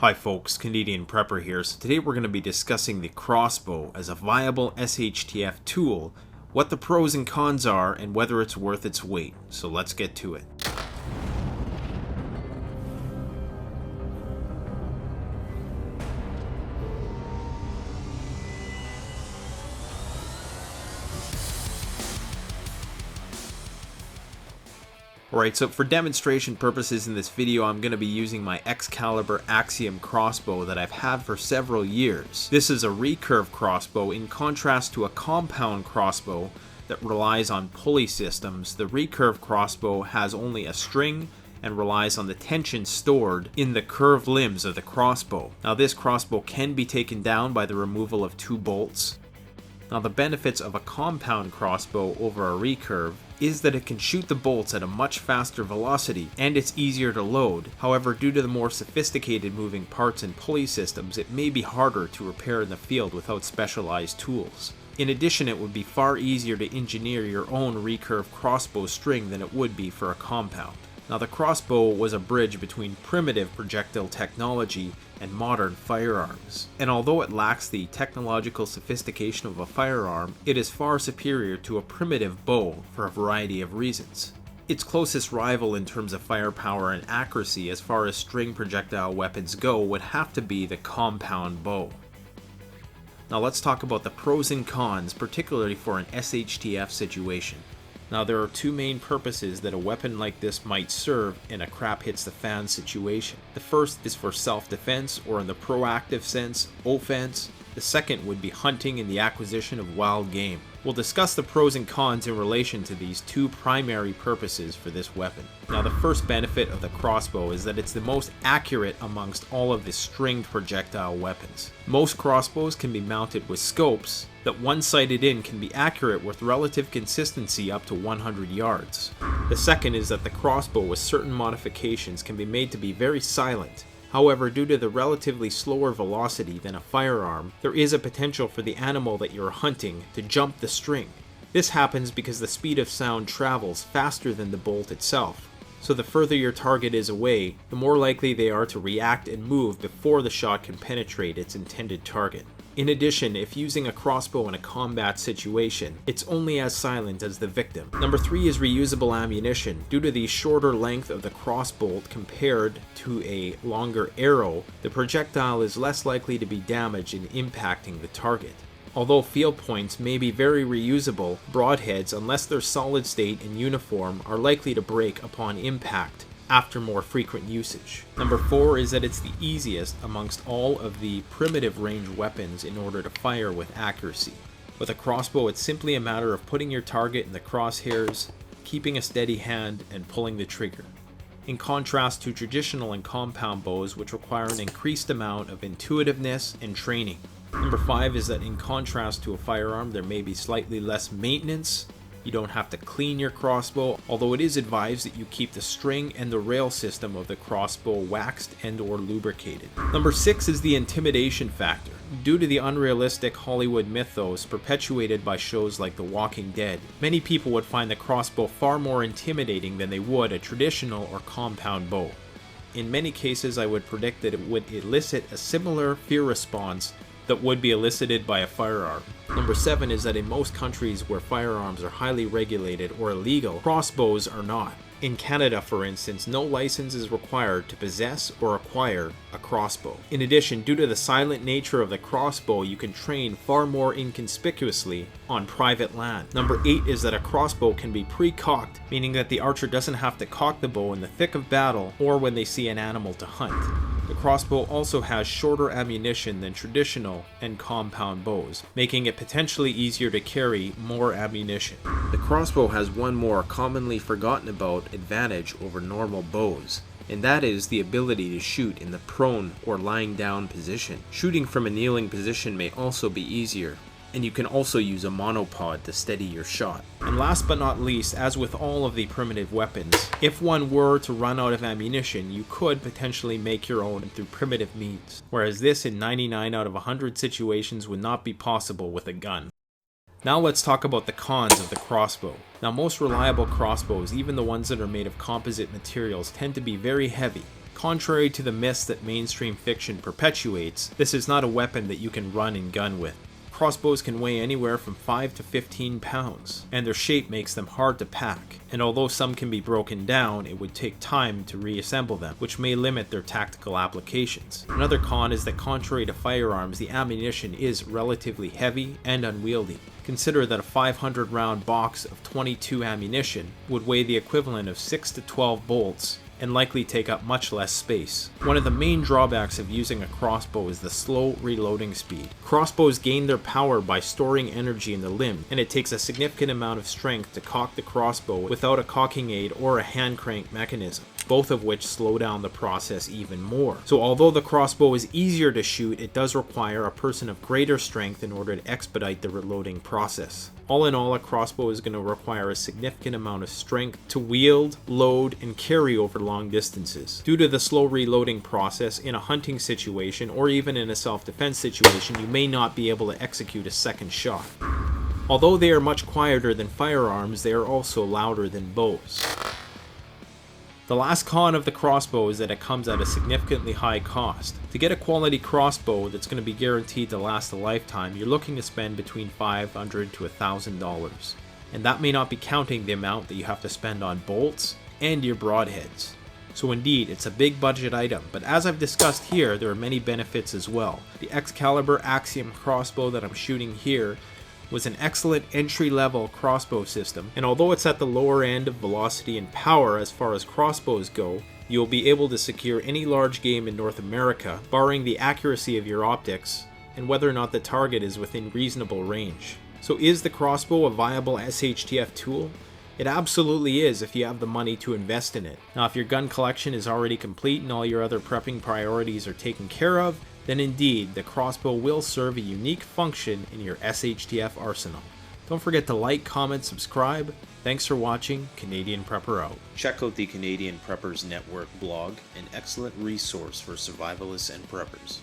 Hi folks, Canadian Prepper here. So today we're going to be discussing the crossbow as a viable SHTF tool, what the pros and cons are, and whether it's worth its weight. So let's get to it. Alright, so for demonstration purposes in this video, I'm going to be using my Excalibur Axiom crossbow that I've had for several years. This is a recurve crossbow. In contrast to a compound crossbow that relies on pulley systems, the recurve crossbow has only a string and relies on the tension stored in the curved limbs of the crossbow. Now this crossbow can be taken down by the removal of 2 bolts. Now the benefits of a compound crossbow over a recurve is that it can shoot the bolts at a much faster velocity and it's easier to load. However, due to the more sophisticated moving parts and pulley systems, it may be harder to repair in the field without specialized tools. In addition, it would be far easier to engineer your own recurve crossbow string than it would be for a compound. Now the crossbow was a bridge between primitive projectile technology and modern firearms. And although it lacks the technological sophistication of a firearm, it is far superior to a primitive bow for a variety of reasons. Its closest rival in terms of firepower and accuracy as far as string projectile weapons go would have to be the compound bow. Now let's talk about the pros and cons, particularly for an SHTF situation. Now there are 2 main purposes that a weapon like this might serve in a crap hits the fan situation. The first is for self-defense, or in the proactive sense, offense. The second would be hunting and the acquisition of wild game. We'll discuss the pros and cons in relation to these 2 primary purposes for this weapon. Now the first benefit of the crossbow is that it's the most accurate amongst all of the stringed projectile weapons. Most crossbows can be mounted with scopes that one sighted in can be accurate with relative consistency up to 100 yards. The second is that the crossbow with certain modifications can be made to be very silent. However, due to the relatively slower velocity than a firearm, there is a potential for the animal that you're hunting to jump the string. This happens because the speed of sound travels faster than the bolt itself. So the further your target is away, the more likely they are to react and move before the shot can penetrate its intended target. In addition, if using a crossbow in a combat situation, it's only as silent as the victim. Number 3 is reusable ammunition. Due to the shorter length of the crossbolt compared to a longer arrow, the projectile is less likely to be damaged in impacting the target. Although field points may be very reusable, broadheads, unless they're solid state and uniform, are likely to break upon impact after more frequent usage. Number 4 is that it's the easiest amongst all of the primitive range weapons in order to fire with accuracy. With a crossbow, it's simply a matter of putting your target in the crosshairs, keeping a steady hand, and pulling the trigger. In contrast to traditional and compound bows, which require an increased amount of intuitiveness and training. Number 5 is that in contrast to a firearm, there may be slightly less maintenance. You don't have to clean your crossbow, although it is advised that you keep the string and the rail system of the crossbow waxed and or lubricated. Number 6 is the intimidation factor. Due to the unrealistic Hollywood mythos perpetuated by shows like The Walking Dead, many people would find the crossbow far more intimidating than they would a traditional or compound bow. In many cases, I would predict that it would elicit a similar fear response that would be elicited by a firearm. Number 7 is that in most countries where firearms are highly regulated or illegal, crossbows are not. In Canada, for instance, no license is required to possess or acquire a crossbow. In addition, due to the silent nature of the crossbow, you can train far more inconspicuously on private land. Number 8 is that a crossbow can be pre-cocked, meaning that the archer doesn't have to cock the bow in the thick of battle or when they see an animal to hunt. The crossbow also has shorter ammunition than traditional and compound bows, making it potentially easier to carry more ammunition. The crossbow has one more commonly forgotten about advantage over normal bows, and that is the ability to shoot in the prone or lying down position. Shooting from a kneeling position may also be easier, and you can also use a monopod to steady your shot. And last but not least, as with all of the primitive weapons, if one were to run out of ammunition, you could potentially make your own through primitive means, whereas this in 99 out of 100 situations would not be possible with a gun. Now let's talk about the cons of the crossbow. Now most reliable crossbows, even the ones that are made of composite materials, tend to be very heavy. Contrary to the myths that mainstream fiction perpetuates, this is not a weapon that you can run and gun with. Crossbows can weigh anywhere from 5 to 15 pounds, and their shape makes them hard to pack, and although some can be broken down, it would take time to reassemble them, which may limit their tactical applications. Another con is that contrary to firearms, the ammunition is relatively heavy and unwieldy. Consider that a 500 round box of 22 ammunition would weigh the equivalent of 6 to 12 bolts, and likely take up much less space. One of the main drawbacks of using a crossbow is the slow reloading speed. Crossbows gain their power by storing energy in the limb, and it takes a significant amount of strength to cock the crossbow without a cocking aid or a hand crank mechanism, both of which slow down the process even more. So although the crossbow is easier to shoot, it does require a person of greater strength in order to expedite the reloading process. All in all, a crossbow is going to require a significant amount of strength to wield, load, and carry over long distances. Due to the slow reloading process, in a hunting situation or even in a self-defense situation, you may not be able to execute a second shot. Although they are much quieter than firearms, they are also louder than bows. The last con of the crossbow is that it comes at a significantly high cost. To get a quality crossbow that's going to be guaranteed to last a lifetime, you're looking to spend between $500 to $1,000. And that may not be counting the amount that you have to spend on bolts and your broadheads. So indeed, it's a big budget item, but as I've discussed here, there are many benefits as well. The Excalibur Axiom crossbow that I'm shooting here was an excellent entry-level crossbow system, and although it's at the lower end of velocity and power as far as crossbows go, you'll be able to secure any large game in North America, barring the accuracy of your optics and whether or not the target is within reasonable range. So is the crossbow a viable SHTF tool? It absolutely is if you have the money to invest in it. Now if your gun collection is already complete and all your other prepping priorities are taken care of, then indeed, the crossbow will serve a unique function in your SHTF arsenal. Don't forget to like, comment, subscribe. Thanks for watching. Canadian Prepper out. Check out the Canadian Preppers Network blog, an excellent resource for survivalists and preppers.